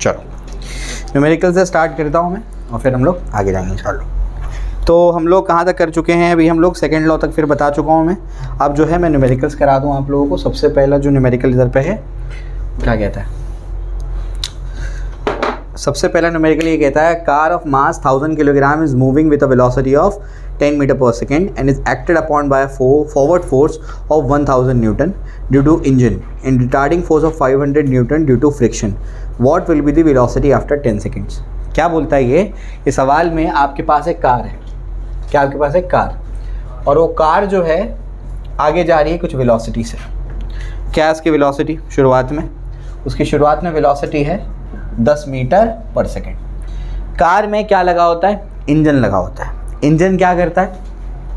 चलो न्यूमेरिकल से स्टार्ट करता हूँ मैं और फिर हम लोग आगे जाएंगे इंशाल्लाह। तो हम लोग कहाँ तक कर चुके हैं? अभी हम लोग सेकंड लॉ तक फिर बता चुका हूँ मैं। अब जो है मैं न्यूमेरिकल्स करा दूँ आप लोगों को। सबसे पहला जो न्यूमेरिकल इधर पे है क्या कहता है? सबसे पहला न्यूमेरिकल ये कहता है car of mass 1000 kilogram is moving with a velocity of 10 metre पर second and is acted upon by forward force of 1000 newton due to engine and retarding force of 500 newton due to friction. What will be the velocity after 10 seconds? क्या बोलता है ये सवाल में आपके पास एक car है। क्या आपके पास एक कार, और वो कार जो है आगे जा रही है कुछ वेलोसिटी से। क्या है उसकी वेलोसिटी? शुरुआत में उसकी शुरुआत में वेलोसिटी है 10 मीटर पर सेकेंड। कार में क्या लगा होता है? इंजन लगा होता है। इंजन क्या करता है?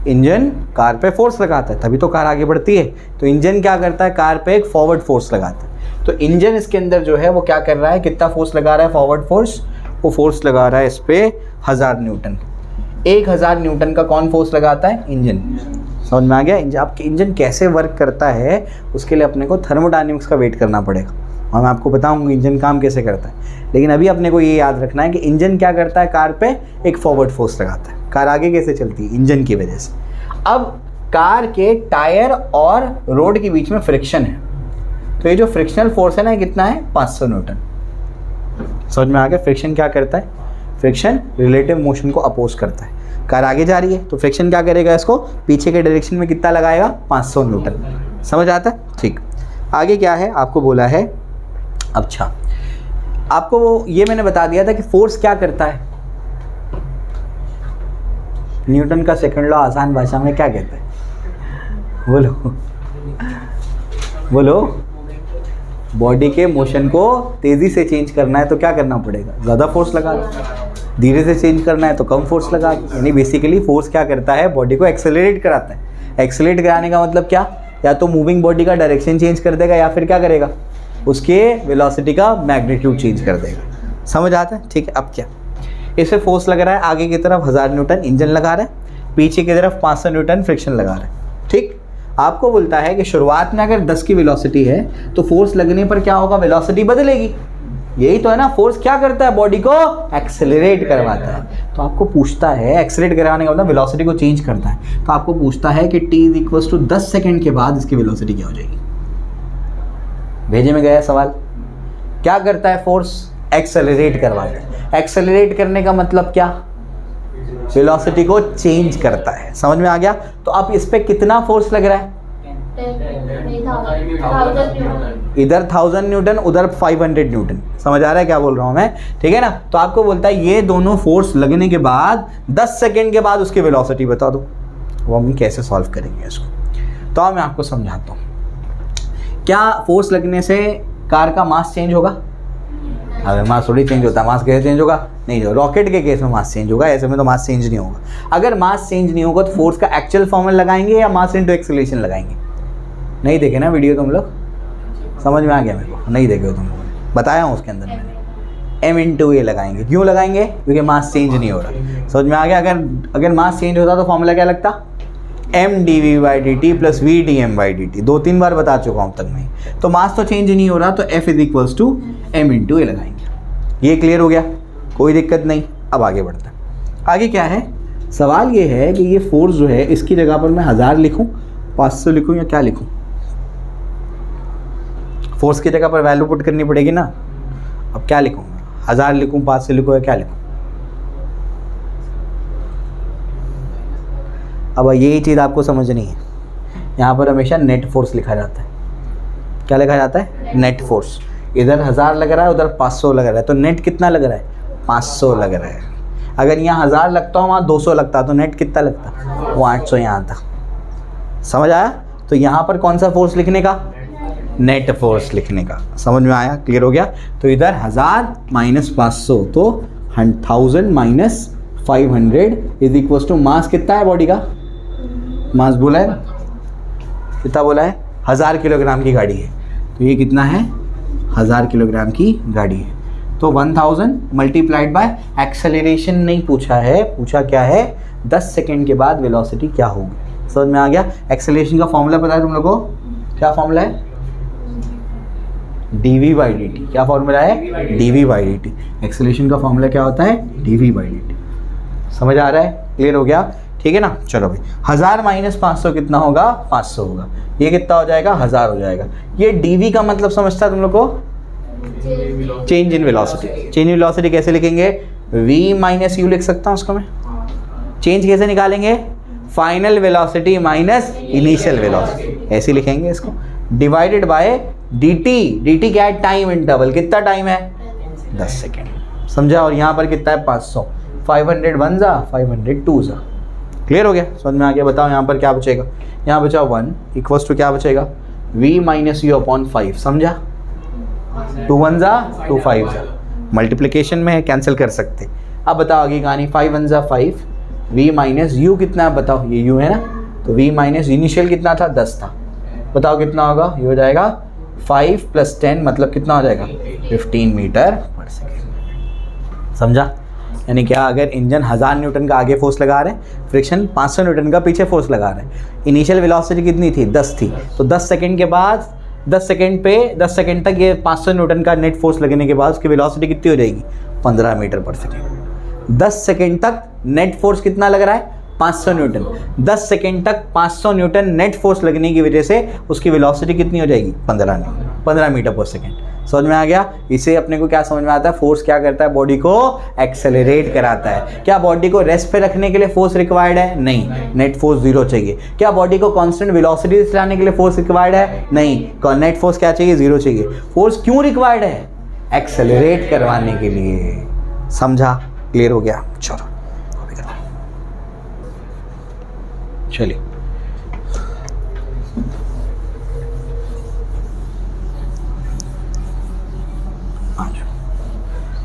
इंजन कार पे फोर्स लगाता है, तभी तो कार आगे बढ़ती है। तो इंजन क्या करता है? कार पे एक फॉरवर्ड फोर्स लगाता है। तो इंजन इसके अंदर जो है वो क्या कर रहा है? कितना फोर्स लगा रहा है? फॉरवर्ड फोर्स, वो फोर्स लगा रहा है इस पे 1000 न्यूटन। 1000 न्यूटन का कौन फोर्स लगाता है? इंजन। समझ में आ गया? आपके इंजन कैसे वर्क करता है उसके लिए अपने को थर्मोडायनेमिक्स का वेट करना पड़ेगा और मैं आपको बताऊंगा इंजन काम कैसे करता है। लेकिन अभी अपने को ये याद रखना है कि इंजन क्या करता है? कार पे एक फॉरवर्ड फोर्स लगाता है। कार आगे कैसे चलती है? इंजन की वजह से। अब कार के टायर और रोड के बीच में फ्रिक्शन है, तो ये जो फ्रिक्शनल फोर्स है ना, कितना है? 500 न्यूटन। समझ में आ गया? फ्रिक्शन क्या करता है? फ्रिक्शन रिलेटिव मोशन को अपोज करता है। कार आगे जा रही है तो फ्रिक्शन क्या करेगा? इसको पीछे के डायरेक्शन में कितना लगाएगा? 500 न्यूटन। समझ आता है? ठीक। आगे क्या है आपको बोला है? अच्छा, आपको वो ये मैंने बता दिया था कि फोर्स क्या करता है। न्यूटन का सेकंड लॉ आसान भाषा में क्या कहता है? बोलो बोलो। बॉडी के मोशन को तेज़ी से चेंज करना है तो क्या करना पड़ेगा? ज़्यादा फोर्स लगा दो। धीरे से चेंज करना है तो कम फोर्स लगा दो। यानी बेसिकली फोर्स क्या करता है? बॉडी को एक्सेलरेट कराता है। एक्सेलरेट कराने का मतलब क्या? या तो मूविंग बॉडी का डायरेक्शन चेंज कर देगा या फिर क्या करेगा? उसके वेलोसिटी का मैग्नीट्यूड चेंज कर देगा। समझ आता है? ठीक है। अब क्या इसे फोर्स लग रहा है? आगे की तरफ 1000 न्यूटन इंजन लगा रहा है, पीछे की तरफ 500 न्यूटन फ्रिक्शन लगा रहा है। ठीक। आपको बोलता है कि शुरुआत में अगर 10 की वेलोसिटी है तो फोर्स लगने पर क्या होगा? वेलोसिटी बदलेगी। यही तो है ना, फोर्स क्या करता है? बॉडी को एक्सेलरेट करवाता है। तो आपको पूछता है, एक्सेलरेट कराने का मतलब वेलोसिटी को चेंज करता है। तो आपको पूछता है कि t = 10 सेकेंड के बाद इसकी वेलोसिटी क्या हो जाएगी? भेजे में गया सवाल। क्या करता है फोर्स? एक्सेलरेट करवाता है। एक्सेलरेट करने का मतलब क्या? वेलोसिटी को चेंज करता है। समझ में आ गया? तो अब इस पे कितना फोर्स लग रहा है? इधर 1000 न्यूटन, उधर 500 न्यूटन। समझ आ रहा है क्या बोल रहा हूं मैं? ठीक है ना? तो आपको बोलता है ये दोनों फोर्स लगने के बाद 10 सेकेंड के बाद उसकी वेलोसिटी बता दो। वो हम कैसे सॉल्व करेंगे इसको, तो मैं आपको समझाता हूँ। क्या फोर्स लगने से कार का मास चेंज होगा? अगर मास थोड़ी चेंज होता है। मास कैसे चेंज होगा? नहीं जो रॉकेट के केस में मास चेंज होगा, ऐसे में तो मास चेंज नहीं होगा। अगर मास चेंज नहीं होगा तो फोर्स का एक्चुअल फॉर्मूला लगाएंगे या मास इनटू एक्सेलरेशन लगाएंगे? नहीं देखे ना वीडियो तुम लोग? समझ में आ गया मेरे को? नहीं देखे हो तुम लोग? बताया हूँ उसके अंदर मैंने। m/a लगाएंगे। क्यों लगाएंगे? क्योंकि मास चेंज नहीं हो रहा। समझ में आ गया? अगर मास चेंज होता तो फॉर्मूला क्या लगता? mdv/dt + vdm/dt। 2-3 बार बता चुका हूँ अब तक मैं। तो मास तो चेंज नहीं हो रहा तो F = m/a लगाएंगे। ये क्लियर हो गया? कोई दिक्कत नहीं। अब आगे बढ़ते हैं। आगे क्या है? सवाल ये है कि ये फोर्स जो है इसकी जगह पर मैं 1000 लिखूं, 500 लिखूं या क्या लिखूं? फोर्स की जगह पर वैल्यू पुट करनी पड़ेगी ना। अब क्या लिखूँ? 1000 लिखूँ, 500 लिखूँ या क्या लिखूँ? अब यही चीज़ आपको समझनी है। यहाँ पर हमेशा नेट फोर्स लिखा जाता है। क्या लिखा जाता है? Net force. इधर 1000 लग रहा है, उधर 500 लग रहा है, तो नेट कितना लग रहा है? 500 लग रहा है। अगर यहाँ 1000 लगता हो, वहाँ 200 लगता, तो नेट कितना लगता? वो 800 यहाँ था। समझ आया? तो यहाँ पर कौन सा फोर्स लिखने का? नेट फोर्स लिखने का। समझ में आया? क्लियर हो गया? तो इधर 1000 - 500 तो 1000 - 500 = मास कितना है बॉडी का? मास बोला है? कितना बोला है? 1000 किलोग्राम की गाड़ी है, तो ये कितना है? 1000 किलोग्राम की गाड़ी है। तो 1000 × एक्सेलरेशन नहीं पूछा है, पूछा क्या है? 10 सेकेंड के बाद वेलोसिटी क्या होगी। समझ में आ गया? एक्सेलरेशन का फॉर्मूला पता है तुम लोगों को? क्या फॉर्मूला है? dv by dt। क्या फॉर्मूला है? dv by dt। एक्सेलरेशन का फॉर्मूला क्या होता है? dv by dt। समझ आ रहा है? क्लियर हो गया? ठीक है ना। चलो भाई, 1000 माइनस 500 कितना होगा? 500 होगा। ये कितना हो जाएगा? 1000 हो जाएगा। ये dv का मतलब समझता है तुम लोग को? Change in velocity. Change in velocity कैसे लिखेंगे? v माइनस यू लिख सकता हूँ उसको मैं। चेंज कैसे निकालेंगे? Final velocity minus initial velocity, ऐसे लिखेंगे इसको। Divided by dt। dt क्या है? Time interval. कितना टाइम है? 10 सेकेंड। समझा? और यहाँ पर कितना है? 500। 500 1 जा, 500 2 जा। क्लियर हो गया? समझ में आ गया? बताओ यहाँ पर क्या बचेगा? यहाँ बचा 1 इक्वल्स टू क्या बचेगा? v minus you upon 5। समझा? 2 1 जा, 2 5 जा। मल्टीप्लिकेशन में है, कैंसिल कर सकते। अब बताओ आगे कहानी। 5 1 जा 5, v माइनस यू कितना है? बताओ, ये u है ना, तो v माइनस इनिशियल कितना था? 10 था। बताओ कितना होगा? ये हो जाएगा 5 + 10 मतलब कितना हो जाएगा? 15 मीटर पर सेकेंड। समझा? यानी क्या, अगर इंजन 1000 न्यूटन का आगे फोर्स लगा रहे हैं, फ्रिक्शन 500 न्यूटन का पीछे फोर्स लगा रहे हैं, इनिशियल वेलोसिटी कितनी थी? 10 थी। तो 10 सेकेंड के बाद 10 सेकेंड तक ये 500 न्यूटन का नेट फोर्स लगने के बाद उसकी वेलोसिटी कितनी हो जाएगी? 15 मीटर पर सेकेंड। 10 सेकेंड तक नेट फोर्स कितना लग रहा है? 500 न्यूटन। 10 सेकेंड तक 500 न्यूटन नेट फोर्स लगने की वजह से उसकी वेलोसिटी कितनी हो जाएगी? 15 मीटर पर सेकेंड। समझ में आ गया? इसे अपने को क्या समझ में आता है? फोर्स क्या करता है? बॉडी को एक्सेलरेट कराता है। क्या बॉडी को रेस्ट पे रखने के लिए फोर्स रिक्वायर्ड है? नहीं, नेट फोर्स 0 चाहिए। क्या बॉडी को कांस्टेंट वेलोसिटी से चलाने के लिए फोर्स रिक्वायर्ड है? नहीं, नेट फोर्स क्या चाहिए? 0 चाहिए। फोर्स क्यों रिक्वायर्ड है? एक्सेलरेट करवाने के लिए। समझा? क्लियर हो गया? चलो चलिए,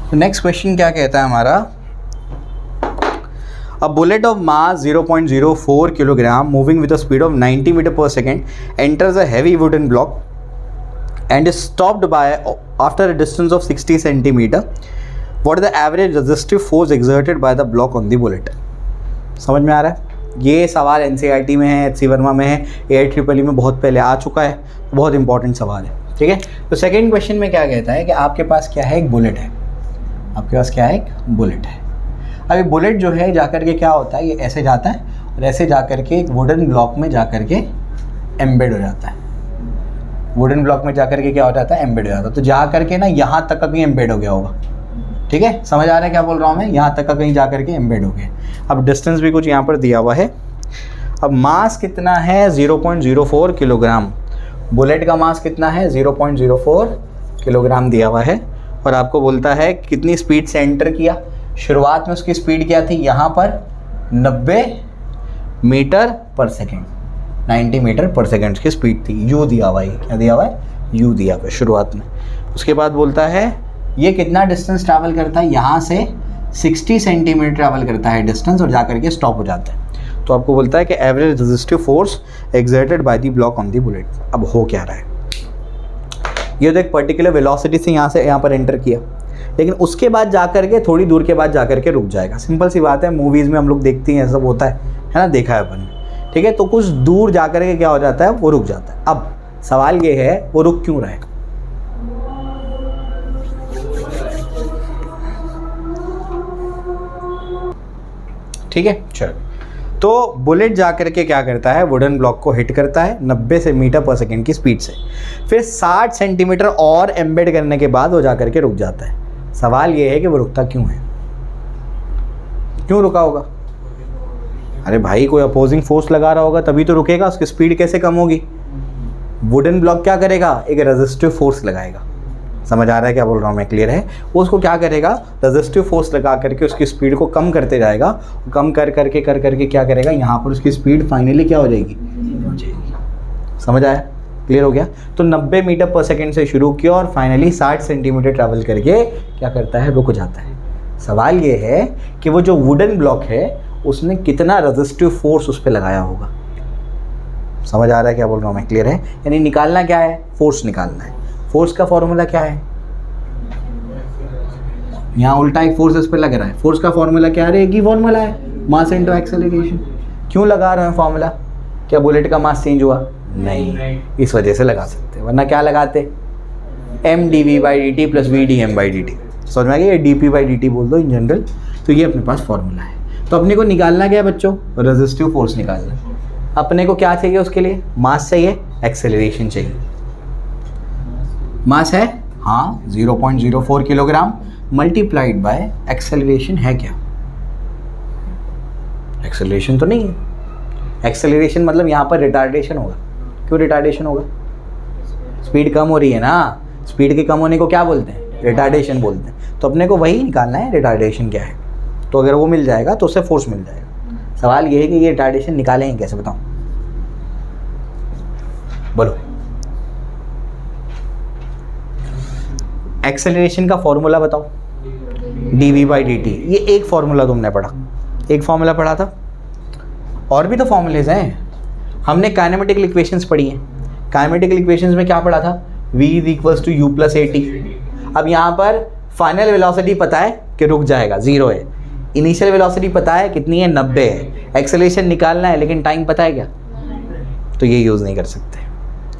तो नेक्स्ट क्वेश्चन क्या कहता है हमारा? A bullet of mass 0.04 kilogram moving with a speed of 90 metre पर second enters a heavy wooden block and is stopped by after a distance of 60 centimetre. What is the average resistive force exerted by the block on the bullet? समझ में आ रहा है? ये सवाल NCERT में है, HC Verma में है, AIEEE में बहुत पहले आ चुका है। बहुत इंपॉर्टेंट सवाल है। ठीक है, तो सेकेंड क्वेश्चन में क्या कहता है कि आपके पास क्या है? एक बुलेट है। आपके पास क्या है? एक बुलेट है। अब ये बुलेट जो है जाकर के क्या होता है? ये ऐसे जाता है और ऐसे जाकर के एक वुडन ब्लॉक में जाकर के एम्बेड हो जाता है। वुडन ब्लॉक में जाकर के क्या हो जाता है? एम्बेड हो जाता है। तो जा करके ना यहाँ तक कभी एम्बेड हो गया होगा। ठीक है, समझ आ रहा है क्या बोल रहा हूँ मैं? यहाँ तक का कहीं जा करके एम्बेड हो गया। अब डिस्टेंस भी कुछ यहाँ पर दिया हुआ है। अब मास कितना है? 0.04 किलोग्राम। बुलेट का मास कितना है? 0.04 किलोग्राम दिया हुआ है। और आपको बोलता है कितनी स्पीड से एंटर किया। शुरुआत में उसकी स्पीड क्या थी? यहाँ पर 90 मीटर पर सेकेंड, 90 मीटर पर सेकेंड की स्पीड थी। यू दिया हुआ है। क्या दिया हुआ है? यू दिया हुआ है शुरुआत में। उसके बाद बोलता है ये कितना डिस्टेंस ट्रैवल करता है? यहाँ से 60 सेंटीमीटर ट्रैवल करता है डिस्टेंस और जाकर के स्टॉप हो जाता है। तो आपको बोलता है कि average resistive force exerted by the block on the bullet. अब हो क्या रहा है? ये तो एक पर्टिकुलर वेलोसिटी से यहाँ से यहाँ पर एंटर किया, लेकिन उसके बाद जाकर के थोड़ी दूर के बाद जाकर के रुक जाएगा। सिंपल सी बात है, मूवीज़ में हम लोग देखते हैं, सब होता है ना, देखा है अपन। ठीक है, तो कुछ दूर जाकर के क्या हो जाता है? वो रुक जाता है। अब सवाल ये है वो रुक क्यों रहा है? ठीक है, चलो। तो बुलेट जाकर के क्या करता है? वुडन ब्लॉक को हिट करता है 90 मीटर पर सेकेंड की स्पीड से। फिर 60 सेंटीमीटर और एम्बेड करने के बाद वो जाकर के रुक जाता है। सवाल ये है कि वो रुकता क्यों है? क्यों रुका होगा? अरे भाई, कोई अपोजिंग फोर्स लगा रहा होगा तभी तो रुकेगा। उसकी स्पीड कैसे कम होगी? वुडन ब्लॉक क्या करेगा? एक रेजिस्टिव फोर्स लगाएगा। समझ आ रहा है क्या बोल रहा हूँ मैं? क्लियर है? वो उसको क्या करेगा? रेजिस्टिव फोर्स लगा करके उसकी स्पीड को कम करते जाएगा। कम कर करके क्या करेगा? यहाँ पर उसकी स्पीड फाइनली क्या हो जाएगी? हो जाएगी। समझ आया? क्लियर हो गया? तो 90 मीटर पर सेकेंड से शुरू किया और फाइनली 60 सेंटीमीटर ट्रैवल करके क्या करता है? रुक जाता है। सवाल ये है कि वो जो वुडन ब्लॉक है उसने कितना रेजिस्टिव फोर्स उस पर लगाया होगा। समझ आ रहा है क्या बोल रहा हूँ मैं? क्लियर है? यानी निकालना क्या है? फोर्स निकालना है। फोर्स का फॉर्मूला क्या है? यहाँ उल्टा एक फोर्स इस पर लग रहा है। फोर्स का फॉर्मूला क्या है? एक ही फॉर्मूला है, मास इनटू एक्सेलरेशन। क्यों लगा रहे हैं फॉर्मूला? क्या बुलेट का मास चेंज हुआ? नहीं, इस वजह से लगा सकते, वरना क्या लगाते? M D V by D T plus V D M by D T. समझ में आ गया, ये D P by D T बोल दो इन जनरल। तो ये अपने पास फॉर्मूला है। तो अपने को निकालना क्या है बच्चों, रेजिस्टिव फोर्स निकालना है। अपने को क्या चाहिए उसके लिए, मास चाहिए, एक्सेलरेशन चाहिए। मास है हाँ 0.04 किलोग्राम मल्टीप्लाइड बाय एक्सेलरेशन है क्या, एक्सेलरेशन तो नहीं है। एक्सेलरेशन मतलब यहाँ पर रिटार्डेशन होगा। क्यों रिटार्डेशन होगा, स्पीड कम हो रही है ना, स्पीड के कम होने को क्या बोलते हैं, रिटार्डेशन बोलते हैं। तो अपने को वही निकालना है रिटार्डेशन क्या है। तो अगर वो मिल जाएगा तो उससे फोर्स मिल जाएगा। सवाल ये है कि ये रिटार्डेशन निकालेंगे कैसे, बताओ बोलो। एक्सेलरेशन का फॉर्मूला बताओ, dv बाई डी टी। ये एक फॉर्मूला तुमने पढ़ा, एक फॉर्मूला पढ़ा था, और भी तो फॉर्मूलेज हैं। हमने काइनेमेटिकल इक्वेशंस पढ़ी हैं। काइनेमेटिकल इक्वेशंस में क्या पढ़ा था, v is equals to u plus A T. अब यहाँ पर फाइनल वेलोसिटी पता है कि रुक जाएगा, 0 है। इनिशियल वेलोसिटी पता है कितनी है, 90 है। एक्सेलरेशन निकालना है लेकिन टाइम पता है क्या, तो ये यूज़ नहीं कर सकते।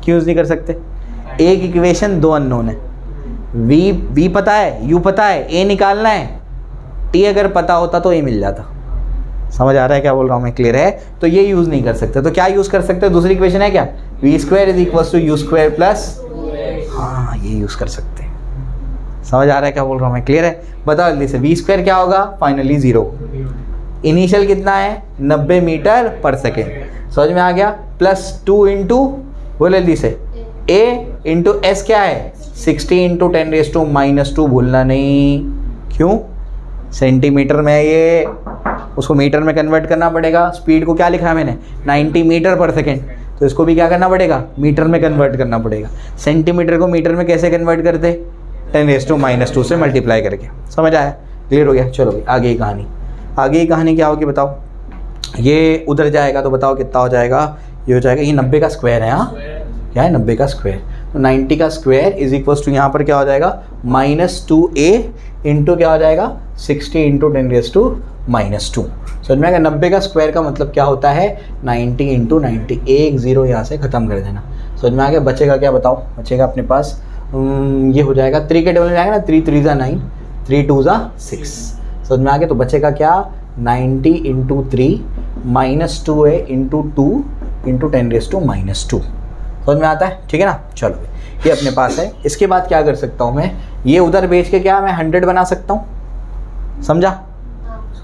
क्यों यूज़ नहीं कर सकते, एक इक्वेशन दो अननोन है। v पता है, u पता है, a निकालना है। t अगर पता होता तो a मिल जाता। समझ आ रहा है क्या बोल रहा हूँ मैं, क्लियर है। तो ये यूज़ नहीं कर सकते। तो क्या यूज़ कर सकते हैं, दूसरी इक्वेशन है क्या, v square is equals to u square plus, हाँ ये यूज़ कर सकते हैं। समझ आ रहा है क्या बोल रहा हूँ मैं, क्लियर है। बताओ जल्दी से, v स्क्वायर क्या होगा, फाइनली 0। इनिशियल कितना है, 90 मीटर पर सेकेंड। समझ में आ गया, प्लस 2 इंटू, बोल जल्दी से, a इंटू s क्या है, 60 इंटू 10⁻⁻²। भूलना नहीं, क्यों, सेंटीमीटर में है ये, उसको मीटर में कन्वर्ट करना पड़ेगा। स्पीड को क्या लिखा है मैंने, 90 मीटर पर सेकेंड, तो इसको भी क्या करना पड़ेगा, मीटर में कन्वर्ट करना पड़ेगा। सेंटीमीटर को मीटर में कैसे कन्वर्ट करते, 10⁻² से मल्टीप्लाई करके। समझ आया, क्लियर हो गया। चलो भाई आगे की कहानी, आगे की कहानी क्या होगी बताओ। ये उधर जाएगा तो बताओ कितना हो जाएगा, ये हो जाएगा, ये 90 का स्क्वायर है। हाँ क्या है, 90 का स्क्वायर। तो 90 का स्क्वायर इज इक्वल्स टू यहाँ पर क्या हो जाएगा, -2a इंटू क्या हो जाएगा, 60 इंटू 10⁻²। समझ में आएगा। 90 का स्क्वायर का मतलब क्या होता है, 90 इंटू 90। एक जीरो यहाँ से ख़त्म कर देना। समझ में आ गया। बचेगा क्या बताओ, बचेगा अपने पास ये हो जाएगा 3 के टेबल में जाएगा ना, 3 3 ज़ा 9, 3 2 ज़ा 6। समझ में आ गया। तो बचेगा क्या, 90 इंटू 3 -2a इंटू 2 इंटू 10⁻²। समझ में आता है, ठीक है ना। चलो ये अपने पास है। इसके बाद क्या कर सकता हूँ मैं, ये उधर बेच के क्या मैं 100 बना सकता हूँ। समझा,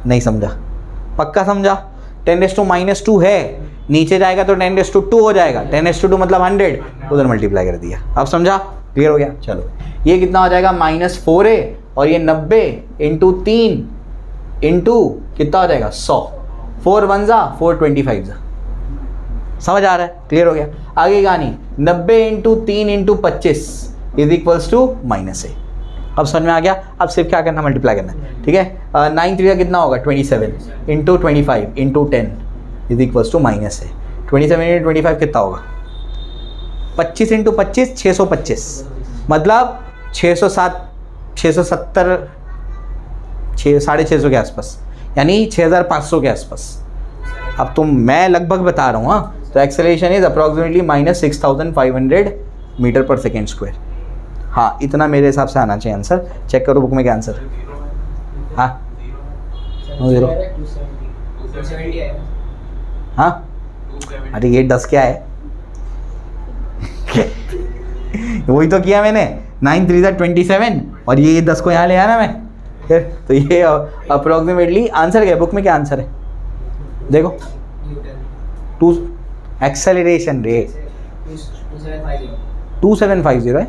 नहीं समझा, पक्का समझा। 10⁻² है, नीचे जाएगा तो 10⁻² हो जाएगा। 10⁻² मतलब 100, उधर मल्टीप्लाई कर दिया। अब समझा, क्लियर हो गया। चलो ये कितना हो जाएगा, -4a, और ये 90 इंटू 3 इंटू कितना हो जाएगा, 100। 4 1 ज़ा 4 25 ज़ा। समझ आ रहा है, क्लियर हो गया। आगे कहानी, 90 into 3 into 25 is equals to -a। अब समझ में आ गया। अब सिर्फ क्या करना, मल्टीप्लाई करना है, ठीक है। 9 3 का कितना होगा, 27 into 25 into 10 is equals to -a। 27 into 25 कितना होगा, 25 इंटू 25 625, मतलब 670 650 के आसपास, यानी 6500 के आसपास। अब तुम, मैं लगभग बता रहा हूँ। हाँ, तो एक्सेलरेशन इज अप्रॉक्सीमेटली -6500 मीटर पर सेकेंड स्क्वायर। हाँ इतना मेरे हिसाब से आना चाहिए आंसर। चेक करो बुक में क्या आंसर। हाँ 0, हाँ अरे ये 10 क्या है वही तो किया मैंने, 9 3 ज़ा 27, और ये 10 को यहाँ ले आया ना मैं फिर। तो ये अप्रॉक्सीमेटली आंसर क्या है, बुक में क्या आंसर है देखो। 2 एक्सेलरेशन रेट 2750 है।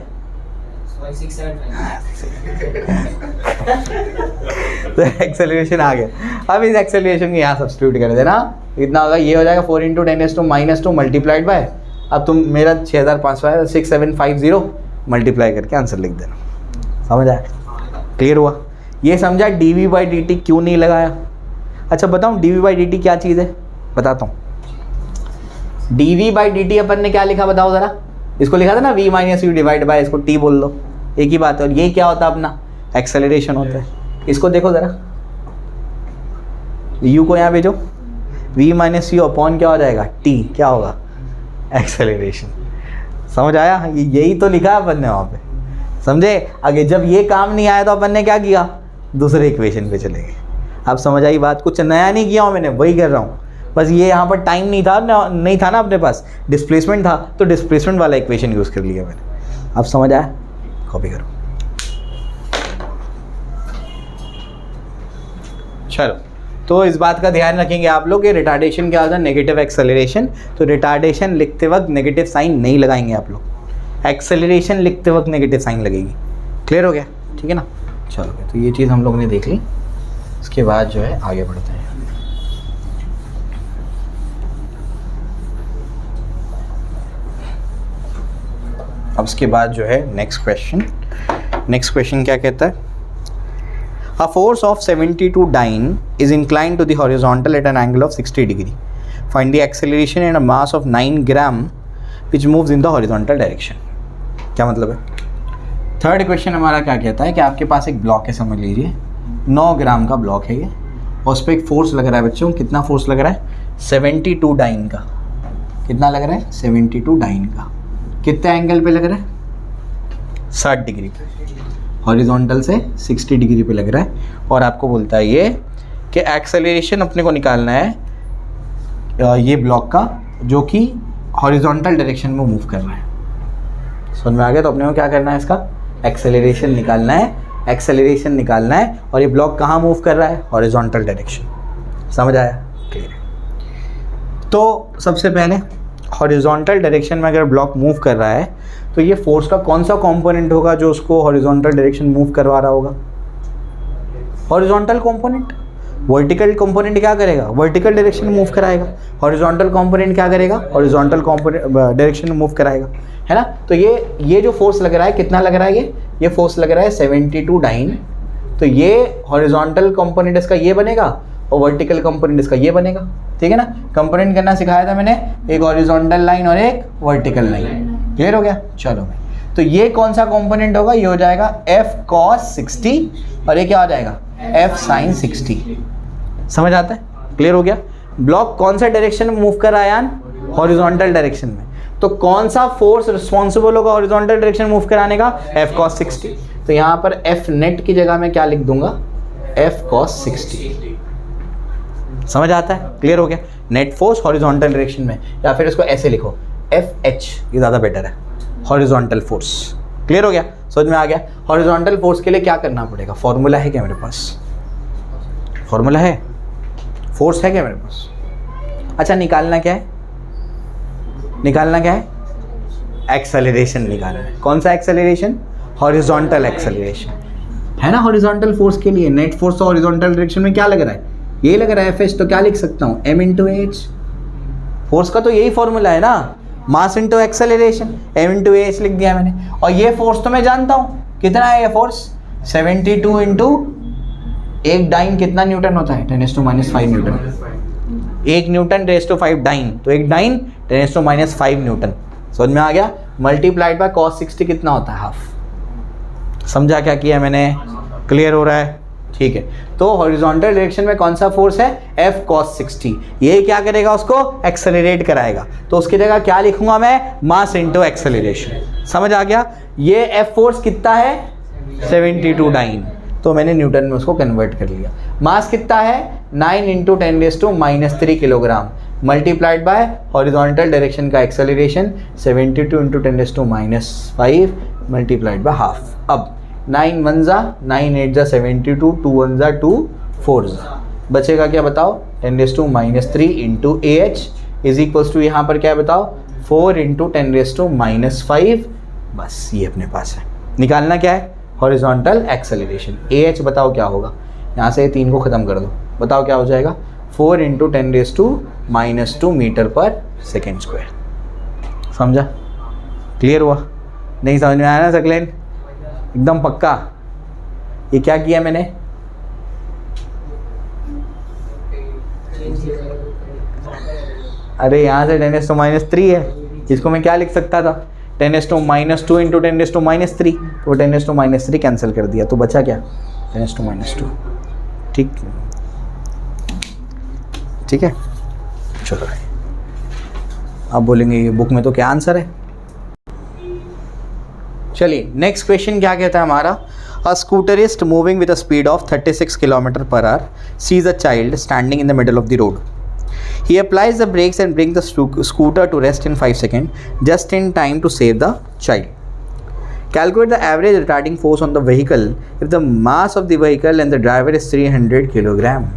तो एक्सेलरेशन आ गया। अब इस एक्सेलरेशन को यहाँ सब्स्टिट्यूट कर देना, कितना होगा, ये हो जाएगा 4 इंटू 10⁻² मल्टीप्लाइड बाय, अब तुम मेरा 6500 है, 6750 मल्टीप्लाई करके आंसर लिख देना। समझ आया, क्लियर हुआ। ये समझा dv बाई डी टी क्यों नहीं लगाया। अच्छा बताऊँ dv बाई डी टी क्या चीज़ है, बताता हूँ। dv बाई डी टी अपन ने क्या लिखा बताओ ज़रा। इसको लिखा था ना v - u डिवाइड बाय, इसको t बोल दो, एक ही बात है। और ये क्या होता है अपना, एक्सेलरेशन होता है। इसको देखो ज़रा, u को यहाँ भेजो, v - u अपॉन क्या हो जाएगा, t क्या होगा, एक्सेलरेशन। समझ आया, यही तो लिखा है अपन ने वहाँ पे। समझे? आगे जब ये काम नहीं आया तो अपन ने क्या किया, दूसरे इक्वेशन पे चले गए। आप समझ आई बात? कुछ नया नहीं किया हूँ मैंने, वही कर रहा हूँ, बस ये यहाँ पर टाइम नहीं था ना अपने पास, डिस्प्लेसमेंट था तो डिस्प्लेसमेंट वाला इक्वेशन यूज़ कर लिया मैंने। आप समझ आया? कॉपी करो। चलो, तो इस बात का ध्यान रखेंगे आप लोग कि रिटार्डेशन क्या होता है, नेगेटिव एक्सेलरेशन। तो रिटार्डेशन लिखते वक्त नेगेटिव साइन नहीं लगाएंगे आप लोग, एक्सेलरेशन लिखते वक्त नेगेटिव साइन लगेगी। क्लियर हो गया? ठीक है ना? चलो, तो ये चीज़ हम लोग ने देख ली। इसके बाद जो है आगे बढ़ते हैं। अब इसके बाद जो है नेक्स्ट क्वेश्चन क्या कहता है? A force of 72 dyne is inclined to the horizontal at an angle of 60 degree. Find the acceleration and a mass of 9 gram which moves in the horizontal direction. क्या मतलब है? थर्ड क्वेश्चन हमारा क्या कहता है कि आपके पास एक ब्लॉक है, समझ लीजिए 9 ग्राम का ब्लॉक है ये, और उस पर एक फोर्स लग रहा है बच्चों। कितना फोर्स लग रहा है? 72 डाइन का। कितना लग रहा है? 72 डाइन का। कितने एंगल पे लग रहा है? 60 डिग्री पे, हॉरिजॉन्टल से 60 डिग्री पे लग रहा है। और आपको बोलता है ये कि एक्सेलरेशन अपने को निकालना है ये ब्लॉक का, जो कि हॉरिजॉन्टल डायरेक्शन में मूव कर रहा है। समझ में आ गया? तो अपने को क्या करना है, इसका एक्सेलरेशन निकालना है, एक्सेलरेशन निकालना है। और ये ब्लॉक कहाँ मूव कर रहा है? Horizontal direction. समझ आया? क्लियर है? तो सबसे पहले हॉरिजॉन्टल डायरेक्शन में अगर ब्लॉक मूव कर रहा है तो ये फोर्स का कौन सा कंपोनेंट होगा जो उसको हॉरिजॉन्टल डायरेक्शन मूव करवा रहा होगा? Horizontal component. वर्टिकल कंपोनेंट क्या करेगा? वर्टिकल डायरेक्शन में मूव कराएगा। हॉरिजॉन्टल कंपोनेंट क्या करेगा? हॉरिजॉन्टल डायरेक्शन में मूव कराएगा, है ना? तो ये जो फोर्स लग रहा है, कितना लग रहा है ये फोर्स लग रहा है 72 डाइन। तो ये हॉरिजॉन्टल कंपोनेंट इसका ये बनेगा और वर्टिकल कंपोनेंट इसका ये बनेगा। ठीक है ना? कंपोनेंट करना सिखाया था मैंने, एक हॉरिजॉन्टल लाइन और एक वर्टिकल लाइन। क्लियर हो गया? चलो भाई, तो ये कौन सा कंपोनेंट होगा? ये हो जाएगा f cos 60 और ये क्या हो जाएगा? f sin 60। समझ आता है? क्लियर हो गया? ब्लॉक कौन सा डायरेक्शन में मूव कर रहा है यान? हॉरिजॉन्टल डायरेक्शन में। तो कौन सा फोर्स रिस्पॉन्सिबल होगा हॉरिजॉन्टल डायरेक्शन मूव कराने का? f cos 60। तो यहाँ पर f नेट की जगह में क्या लिख दूंगा? f cos 60। समझ आता है? क्लियर हो गया? नेट फोर्स हॉरिजॉन्टल डायरेक्शन में, या फिर इसको ऐसे लिखो FH, ये ज़्यादा बेटर है, हॉरिजॉन्टल फोर्स। क्लियर हो गया? समझ में आ गया? हॉरिजॉन्टल फोर्स के लिए क्या करना पड़ेगा? फॉर्मूला है क्या मेरे पास? फॉर्मूला है? फोर्स है क्या मेरे पास? अच्छा, निकालना क्या है? निकालना क्या है? एक्सेलरेशन निकालना है। कौन सा एक्सेलरेशन? हॉरिजॉन्टल एक्सेलरेशन, है ना? हॉरिजॉन्टल फोर्स के लिए नेट फोर्स तो हॉरिजॉन्टल डायरेक्शन में क्या लग रहा है? ये लग रहा है FH। तो क्या लिख सकता हूँ? m into H. फोर्स का तो यही फॉर्मूला है ना, mass into acceleration, m into H लिख दिया मैंने। और ये फोर्स तो मैं जानता हूँ, कितना है ये फोर्स? 72 इंटू एक डाइन कितना न्यूटन होता है? 10⁻⁵ न्यूटन। एक न्यूटन 10⁵ डाइन, तो एक डाइन 10⁻⁵ न्यूटन। समझ में आ गया? मल्टीप्लाइड बाय cos 60 कितना होता है? हाफ। समझा क्या किया मैंने? क्लियर हो रहा है? ठीक है। तो हॉरिजॉन्टल डायरेक्शन में कौन सा फोर्स है? f cos 60। ये क्या करेगा? उसको एक्सेलरेट कराएगा। तो उसकी जगह क्या लिखूंगा मैं? Mass into acceleration. समझ आ गया? ये f फोर्स कितना है? 72 डाइन। तो मैंने न्यूटन में उसको कन्वर्ट कर लिया। मास कितना है? 9 into 10⁻³ kilogram multiplied by horizontal direction का acceleration 72 into 10⁻⁵ multiplied by half. अब 9 1 जा 9 8 जा 72, 2 1 जा 2, 4 जा बचेगा क्या बताओ? 10⁻³ into AH is equals to यहाँ पर क्या है बताओ? 4 इंटू 10⁻⁵। बस ये अपने पास है। निकालना क्या है? Horizontal acceleration. AH बताओ क्या होगा? यहाँ से 3 को ख़त्म कर दो, बताओ क्या हो जाएगा? 4 इंटू 10⁻² मीटर पर सेकेंड स्क्वायर। समझा? क्लियर हुआ? नहीं समझ में आया ना सकलेन? एकदम पक्का? ये क्या किया मैंने? अरे यहाँ से 10⁻³ है, इसको मैं क्या लिख सकता था? 10⁻² इंटू 10⁻³ तो 10⁻³ कैंसिल कर दिया, तो बचा क्या? 10⁻²। ठीक ठीक है? चलो आप बोलेंगे ये बुक में तो क्या आंसर है? चलिए नेक्स्ट क्वेश्चन क्या कहता है हमारा, a scooterist moving with a speed of 36 kilometre per hour sees a child standing in the middle of the road. He applies the brakes and brings the scooter to rest in 5 seconds, just in time to save the child. Calculate the average retarding force on the vehicle if the mass of the vehicle and the driver is 300 kilogram.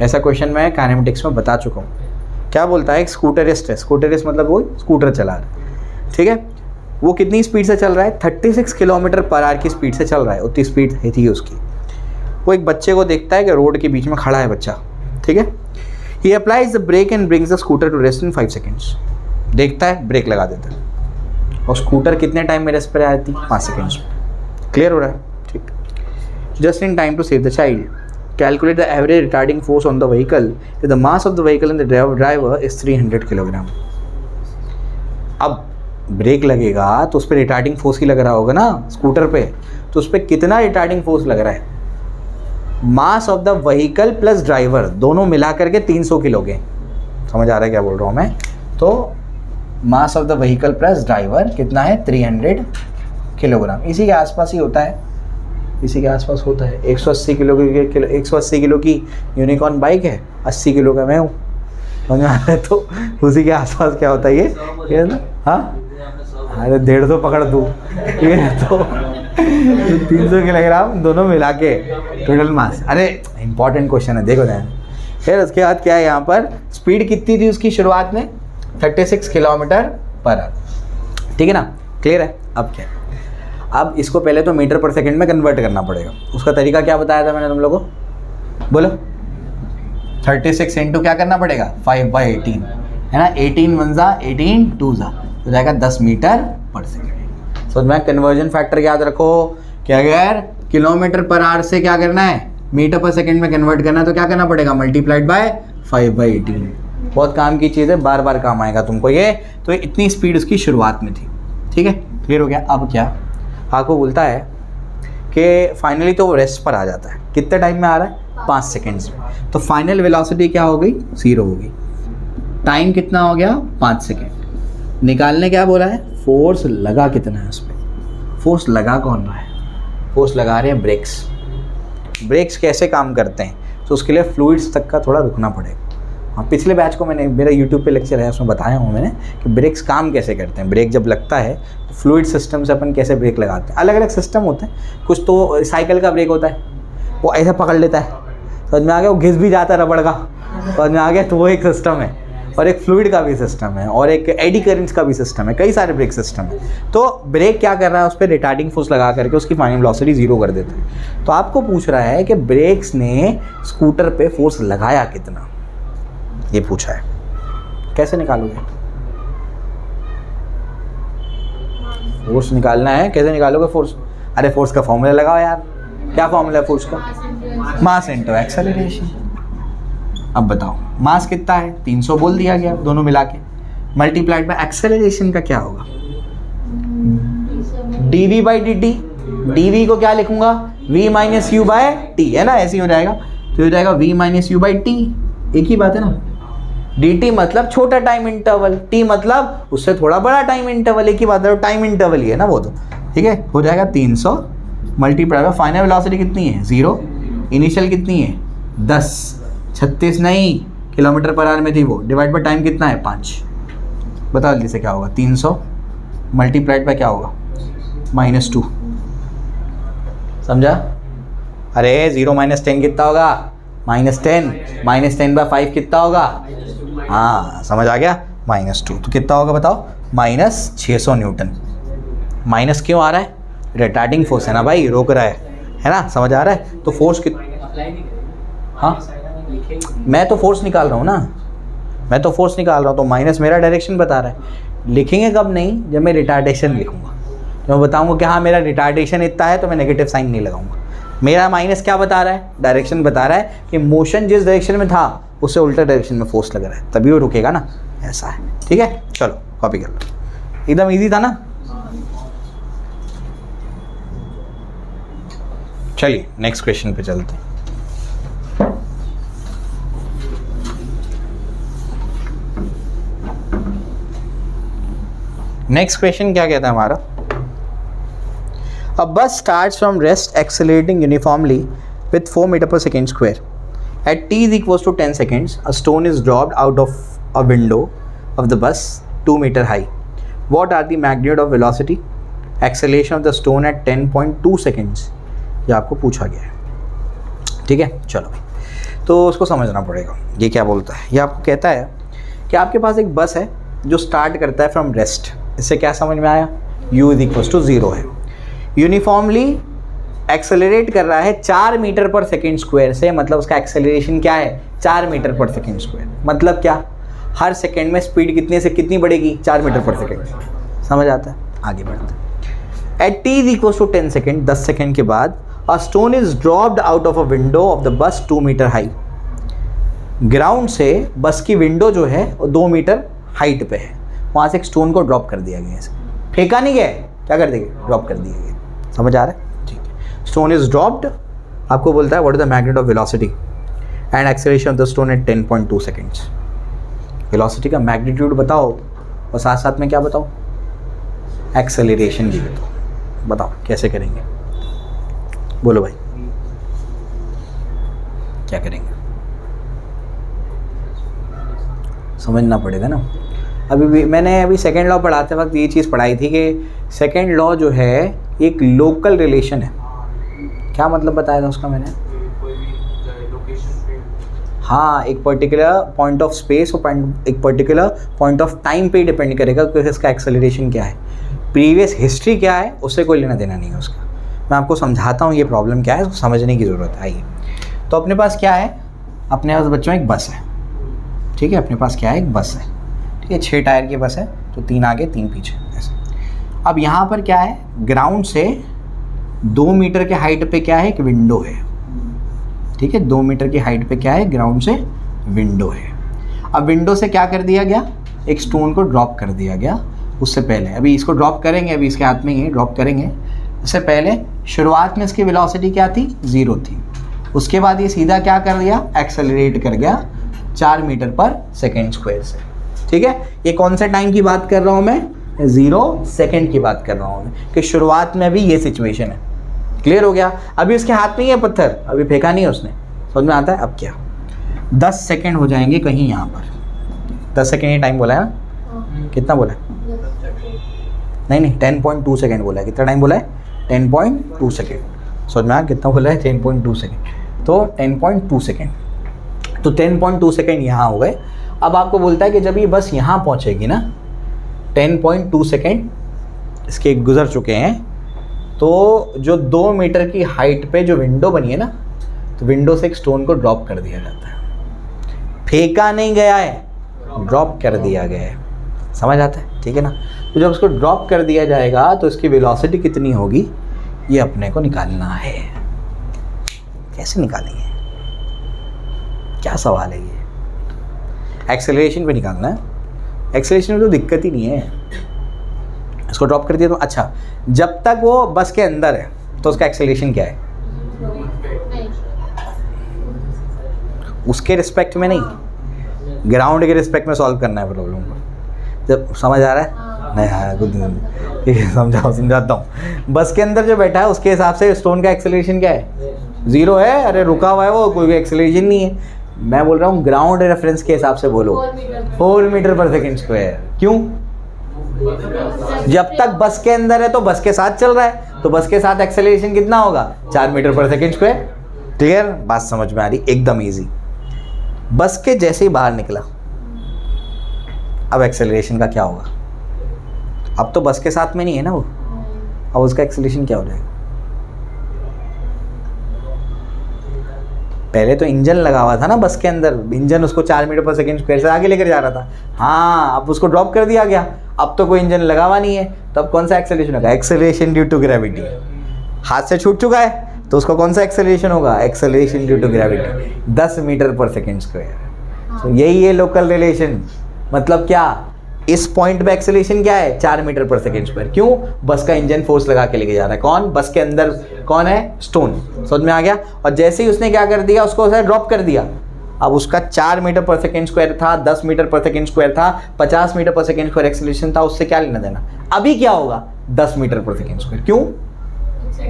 ऐसा question मैं kinematics में बता चुका हूँ. क्या बोलता है, एक स्कूटरिस्ट है, स्कूटरिस्ट मतलब वो स्कूटर चला रहा है, ठीक है. वो कितनी स्पीड से चल रहा है, 36 किलोमीटर पर आवर की स्पीड से चल रहा है, उतनी स्पीड थी उसकी. वो एक बच्चे को देखता है कि रोड के बीच में खड़ा है बच्चा, ठीक है. He applies the brake and brings the scooter to rest in 5 seconds. देखता है, ब्रेक लगा देता है और स्कूटर कितने टाइम में रेस्ट पर आती है, 5 सेकेंड्स में. क्लियर हो रहा है, ठीक. Just in time to save the child. Calculate the average retarding force on the vehicle if the mass of the vehicle and the driver is 300 kilogram. अब ब्रेक लगेगा तो उस पर रिटार्डिंग फोर्स ही लग रहा होगा ना स्कूटर पे, तो उस पर कितना रिटार्डिंग फोर्स लग रहा है, मास of the vehicle plus driver दोनों मिला करके 300 किलो के. समझ आ रहा है क्या बोल रहा हूँ मैं. तो मास of the vehicle plus driver कितना है, 300 किलोग्राम. इसी के आसपास ही होता है, इसी के आसपास होता है. 180 किलो की 180 किलो की यूनिकॉर्न बाइक है, 80 किलो का मैं हूँ. समझ में आ रहा है. तो उसी के आसपास क्या होता है ये ना. हाँ अरे 150 पकड़ दूँ, ठीक है. तो 300 किलोग्राम दोनों मिला के टोटल मास. अरे इंपॉर्टेंट क्वेश्चन है, देखो ध्यान. फिर उसके बाद क्या है, यहाँ पर स्पीड कितनी थी उसकी शुरुआत में, 36 किलोमीटर पर आवर, ठीक है ना. क्लियर है. अब क्या, अब इसको पहले तो मीटर पर सेकंड में कन्वर्ट करना पड़ेगा. उसका तरीका क्या बताया था मैंने तुम लोगों को, बोलो. 36 इंटू क्या करना पड़ेगा, 5/18 है ना. 18 1 जा 18 2 जा तो जाएगा 10 मीटर पर सेकेंड. समझ में. कन्वर्जन फैक्टर याद रखो कि अगर किलोमीटर पर आवर से क्या करना है, मीटर पर सेकंड में कन्वर्ट करना है तो क्या करना पड़ेगा, मल्टीप्लाइड बाय 5/18. बहुत काम की चीज़ है, बार बार काम आएगा तुमको ये. तो इतनी स्पीड उसकी शुरुआत में थी, ठीक है. क्लियर हो गया. अब क्या आपको बोलता है कि फाइनली तो वो रेस्ट पर आ जाता है. कितने टाइम में आ रहा है, 5 सेकेंड्स में. तो फाइनल वेलोसिटी क्या हो गई, 0 हो गई. टाइम कितना हो गया, 5 सेकेंड. निकालने क्या बोला है, फोर्स लगा कितना है उस पर. फोर्स लगा कौन रहा है, फोर्स लगा रहे हैं ब्रेक्स. ब्रेक्स कैसे काम करते हैं, तो उसके लिए फ्लूइड्स तक का थोड़ा रुकना पड़ेगा. हाँ, पिछले बैच को मैंने, मेरा यूट्यूब पे लेक्चर है उसमें बताया हूँ मैंने कि ब्रेक्स काम कैसे करते हैं. ब्रेक जब लगता है तो फ्लूइड सिस्टम से अपन कैसे ब्रेक लगाते हैं. अलग अलग सिस्टम होते हैं. कुछ तो साइकिल का ब्रेक होता है, वो ऐसे पकड़ लेता है, समझ में आ गया. वो घिस भी जाता है रबड़ का, समझ में आ गया. तो वो एक सिस्टम है. और एक फ्लूइड का भी सिस्टम है, और एक एडी करेंट्स का भी सिस्टम है. कई सारे ब्रेक सिस्टम है. तो ब्रेक क्या कर रहा है, उस पर रिटार्डिंग फोर्स लगा करके उसकी फाइनल वेलोसिटी 0 कर देता है. तो आपको पूछ रहा है कि ब्रेक्स ने स्कूटर पे फोर्स लगाया कितना, ये पूछा है. कैसे निकालोगे, फोर्स निकालना है, कैसे निकालोगे फोर्स. अरे फोर्स का फॉर्मूला लगाओ यार. क्या फॉर्मूला है फोर्स का, मास इनटू एक्सेलरेशन. अब बताओ मास कितना है, 300 बोल दिया गया दोनों मिला के, मल्टीप्लाइड बाय एक्सेलरेशन का क्या होगा, dv/dt. dv को क्या लिखूंगा, v - u/t है ना, ऐसे ही हो जाएगा. तो हो जाएगा v - u/t. एक ही बात है ना. dt मतलब छोटा टाइम इंटरवल, t मतलब उससे थोड़ा बड़ा टाइम इंटरवल. एक ही बात है, टाइम इंटरवल ही है ना वो तो, ठीक है. हो जाएगा 300 मल्टीप्लाई बाय फाइनल वेलोसिटी कितनी है, 0. इनिशियल कितनी है, 10. 36 नहीं, किलोमीटर पर आवर में थी वो, डिवाइड बाय टाइम कितना है, 5. बताओ जल्दी से क्या होगा, 300 मल्टीप्लाइड बाय क्या होगा, -2. समझा. अरे 0 - 10 कितना होगा, -10. -10 बाय 5 कितना होगा, हाँ समझ आ गया, -2. तो कितना होगा बताओ, -600 न्यूटन. माइनस क्यों आ रहा है, रिटार्डिंग फोर्स है ना भाई, रोक रहा है ना. समझ आ रहा है. तो फोर्स कितना, हाँ मैं तो फोर्स निकाल रहा हूँ ना, मैं तो फोर्स निकाल रहा हूँ. तो माइनस मेरा डायरेक्शन बता रहा है. लिखेंगे कब नहीं, जब मैं रिटार्डेशन लिखूंगा. तो मैं बताऊंगा कि हाँ मेरा रिटार्डेशन इतना है, तो मैं नेगेटिव साइन नहीं लगाऊंगा. मेरा माइनस क्या बता रहा है, डायरेक्शन बता रहा है कि मोशन जिस डायरेक्शन में था उससे उल्टा डायरेक्शन में फोर्स लग रहा है, तभी वो रुकेगा ना. ऐसा है, ठीक है. चलो कॉपी कर लो, एकदम ईजी था ना. चलिए नेक्स्ट क्वेश्चन पे चलते हैं. नेक्स्ट क्वेश्चन क्या कहता है हमारा, A bus starts from rest accelerating uniformly with 4 meter per second square. At t is equals to 10 seconds, a stone is dropped out of a window of the bus 2 meter high. What are the magnitude of velocity, acceleration of the stone at 10.2 seconds? ये आपको पूछा गया है, ठीक है। चलो भाई, तो उसको समझना पड़ेगा। ये क्या बोलता है, ये आपको कहता है कि आपके पास एक बस है जो स्टार्ट करता है फ्रॉम रेस्ट। इससे क्या समझ में आया, u इज इक्वल्स टू 0 है, यूनिफॉर्मली एक्सेलरेट कर रहा है 4 मीटर पर सेकेंड स्क्वायर से, मतलब उसका एक्सेलरेशन क्या है 4 मीटर पर सेकेंड स्क्वायर। मतलब क्या, हर सेकेंड में स्पीड कितने से कितनी बढ़ेगी, 4 मीटर पर सेकेंड। समझ आता है, आगे बढ़ते हैं। At T is equal to 10 second, 10 second के बाद a stone is dropped out of a window of the bus 2 metre high. Ground से बस की विंडो जो है वो 2 मीटर हाइट पे है, वहाँ से एक स्टोन को ड्रॉप कर दिया गया है, फेंका नहीं गया है, क्या कर देंगे, ड्रॉप कर दिया गया। समझ आ रहा है, ठीक है। स्टोन इज ड्रॉप्ड, आपको बोलता है what is the magnitude of velocity and acceleration of the stone eight 10.2 seconds. Velocity का मैग्नीट्यूड बताओ और साथ साथ में क्या बताओ, एक्सेलरेशन भी बताओ। बताओ कैसे करेंगे, बोलो भाई क्या करेंगे, समझना पड़ेगा ना। मैंने अभी सेकेंड लॉ पढ़ाते वक्त ये चीज़ पढ़ाई थी कि सेकेंड लॉ जो है एक लोकल रिलेशन है। क्या मतलब बताया था उसका मैंने, हाँ, एक पर्टिकुलर पॉइंट ऑफ स्पेस और एक पर्टिकुलर पॉइंट ऑफ टाइम पे डिपेंड करेगा कि इसका एक्सेलरेशन क्या है, प्रीवियस हिस्ट्री क्या है, उससे कोई लेना देना नहीं है उसका। मैं आपको समझाता हूँ ये प्रॉब्लम क्या है, उसको समझने की ज़रूरत है। आइए, तो अपने पास क्या है, अपने पास बच्चों एक बस है, ठीक है। अपने पास क्या है, एक बस है, ठीक है। 6 टायर की बस है, तो 3 आगे 3 पीछे ऐसे। अब यहाँ पर क्या है, ग्राउंड से 2 मीटर के हाइट पे क्या है, एक विंडो है, ठीक है। 2 मीटर की हाइट पे क्या है, ग्राउंड से विंडो है। अब विंडो से क्या कर दिया गया, एक स्टोन को ड्रॉप कर दिया गया। उससे पहले अभी इसको ड्रॉप करेंगे, अभी इसके हाथ में ही ड्रॉप करेंगे। उससे पहले शुरुआत में इसकी वेलोसिटी क्या थी, 0 थी। उसके बाद ये सीधा क्या कर दिया, एक्सेलरेट कर गया 4 मीटर पर सेकेंड स्क्वायर से, ठीक है। ये कौन से टाइम की बात कर रहा हूँ मैं, 0 सेकेंड की बात कर रहा हूँ मैं, कि शुरुआत में भी ये सिचुएशन है। क्लियर हो गया। अभी उसके हाथ में ही है पत्थर, अभी फेंका नहीं है उसने, समझ में आता है। अब क्या, 10 सेकेंड हो जाएंगे कहीं यहाँ पर, 10 सेकेंड ही टाइम बोला है ना, कितना बोला है, नहीं 10.2 सेकेंड बोला है। कितना टाइम बोला है, 10.2 सेकेंड। समझ में आया कितना बोला है, 10.2 सेकेंड। तो 10.2 सेकेंड, तो 10.2 सेकेंड यहाँ हो गए। अब आपको बोलता है कि जब ये बस यहाँ पहुँचेगी ना, 10.2 सेकेंड इसके गुजर चुके हैं, तो जो 2 मीटर की हाइट पे जो विंडो बनी है ना, तो विंडो से एक स्टोन को ड्रॉप कर दिया जाता है। फेंका नहीं गया है, ड्रॉप कर दिया गया है। समझ आता है, ठीक है ना। तो जब उसको ड्रॉप कर दिया जाएगा तो इसकी वेलोसिटी कितनी होगी, ये अपने को निकालना है। कैसे निकालेंगे, क्या सवाल है ये, एक्सेलरेशन पे निकालना है। एक्सेलरेशन में तो दिक्कत ही नहीं है, इसको ड्रॉप कर दिया तो अच्छा। जब तक वो बस के अंदर है तो उसका एक्सेलरेशन क्या है, उसके रिस्पेक्ट में नहीं, ग्राउंड के रिस्पेक्ट में सॉल्व करना है प्रॉब्लम को। जब समझ आ रहा है, नहीं हाँ कुछ ठीक है, समझाता हूँ। बस के अंदर जो बैठा है उसके हिसाब से स्टोन का एक्सेलरेशन क्या है, 0 है। अरे रुका हुआ है वो, कोई भी एक्सेलरेशन नहीं है। मैं बोल रहा हूँ ग्राउंड रेफरेंस के हिसाब से बोलो, 4 मीटर पर सेकेंड स्क्वायर। क्यों, जब तक बस के अंदर है तो बस के साथ चल रहा है, तो बस के साथ एक्सेलरेशन कितना होगा, 4 मीटर पर सेकेंड स्क्वायर। क्लियर, बात समझ में आ रही, एकदम इजी। बस के जैसे ही बाहर निकला, अब एक्सेलरेशन का क्या होगा, अब तो बस के साथ में नहीं है ना वो, अब उसका एक्सेलरेशन क्या हो जाएगा। पहले तो इंजन लगा हुआ था ना बस के अंदर, इंजन उसको 4 मीटर पर सेकेंड स्क्वायर से आगे लेकर जा रहा था। हाँ, अब उसको ड्रॉप कर दिया गया, अब तो कोई इंजन लगा हुआ नहीं है, तो अब कौन सा एक्सेलरेशन होगा, एक्सेलरेशन ड्यू टू ग्रेविटी। हाथ से छूट चुका है तो उसका कौन सा एक्सेलरेशन होगा, acceleration due to gravity, 10 metre पर सेकेंड स्क्वायर। तो यही है लोकल रिलेशन। मतलब क्या, इस पॉइंट पे एक्सेलरेशन क्या है, 4 मीटर पर सेकेंड स्क्वायर। क्यों, बस का इंजन फोर्स लगा के लेके जा रहा है। कौन, बस के अंदर कौन है, स्टोन। समझ में आ गया। और जैसे ही उसने क्या कर दिया, उसको ड्रॉप कर दिया। अब उसका 4 मीटर पर सेकेंड स्क्वायर था, 10 मीटर पर सेकेंड स्क्वायर था, 50 मीटर पर सेकेंड स्क्वायर एक्सेलरेशन था, उससे क्या लेना देना। अभी क्या होगा, 10 मीटर पर सेकेंड स्क्वायर। क्यों,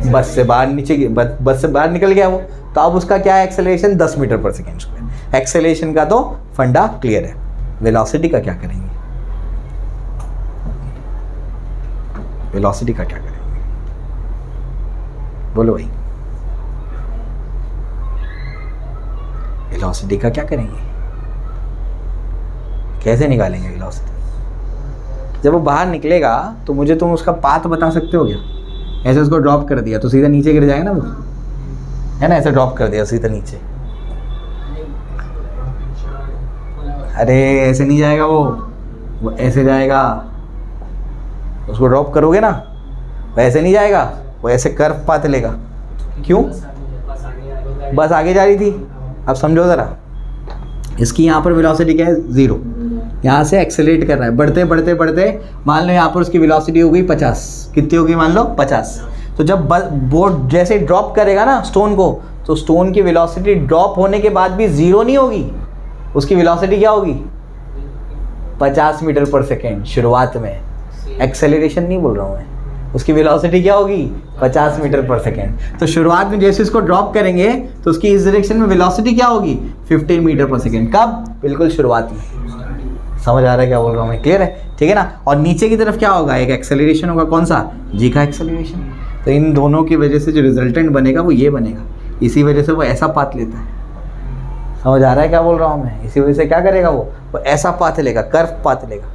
बस से बाहर नीचे बस से बाहर निकल गया वो, तो अब उसका क्या है एक्सेलरेशन 10 मीटर पर सेकेंड स्क्वायर। एक्सेलरेशन का तो फंडा क्लियर है, वेलोसिटी का क्या करेंगे? वेलोसिटी का क्या करेंगे बोलो भाई, वेलोसिटी का क्या करेंगे? कैसे निकालेंगे वेलोसिटी? जब वो बाहर निकलेगा तो मुझे तुम उसका पाथ बता सकते हो क्या? ऐसे उसको ड्रॉप कर दिया तो सीधा नीचे गिर जाएगा ना वो, है ना? ऐसे ड्रॉप कर दिया सीधा नीचे, अरे ऐसे नहीं जाएगा वो ऐसे जाएगा। उसको ड्रॉप करोगे ना वैसे नहीं जाएगा, वो ऐसे कर्व पाथ लेगा। क्यों? बस आगे जा रही थी। अब समझो ज़रा, इसकी यहाँ पर वेलोसिटी क्या है? 0। यहाँ से एक्सेलरेट कर रहा है, बढ़ते बढ़ते बढ़ते, मान लो यहाँ पर उसकी वेलोसिटी हो गई 50। कितनी होगी मान लो? 50। तो जब बोर्ड जैसे ड्रॉप करेगा ना स्टोन को, तो स्टोन की वेलोसिटी ड्रॉप होने के बाद भी 0 नहीं होगी, उसकी वेलोसिटी क्या होगी? 50 मीटर पर सेकेंड शुरुआत में। एक्सेलरेशन नहीं बोल रहा हूँ मैं, उसकी वेलोसिटी क्या होगी? 50 मीटर पर सेकेंड। तो शुरुआत में जैसे इसको ड्रॉप करेंगे तो उसकी इस डायरेक्शन में वेलोसिटी क्या होगी? 15 मीटर पर सेकेंड। कब? बिल्कुल शुरुआत में। समझ आ रहा है क्या बोल रहा हूँ मैं? क्लियर है? ठीक है ना? और नीचे की तरफ क्या होगा? एक एक्सेलरेशन होगा, कौन सा? जी का एक्सेलरेशन। तो इन दोनों की वजह से जो रिजल्टेंट बनेगा वो ये बनेगा, इसी वजह से वो ऐसा पाथ लेता है। समझ आ रहा है क्या बोल रहा हूँ मैं? इसी वजह से क्या करेगा वो ऐसा पाथ लेगा, कर्व पाथ लेगा।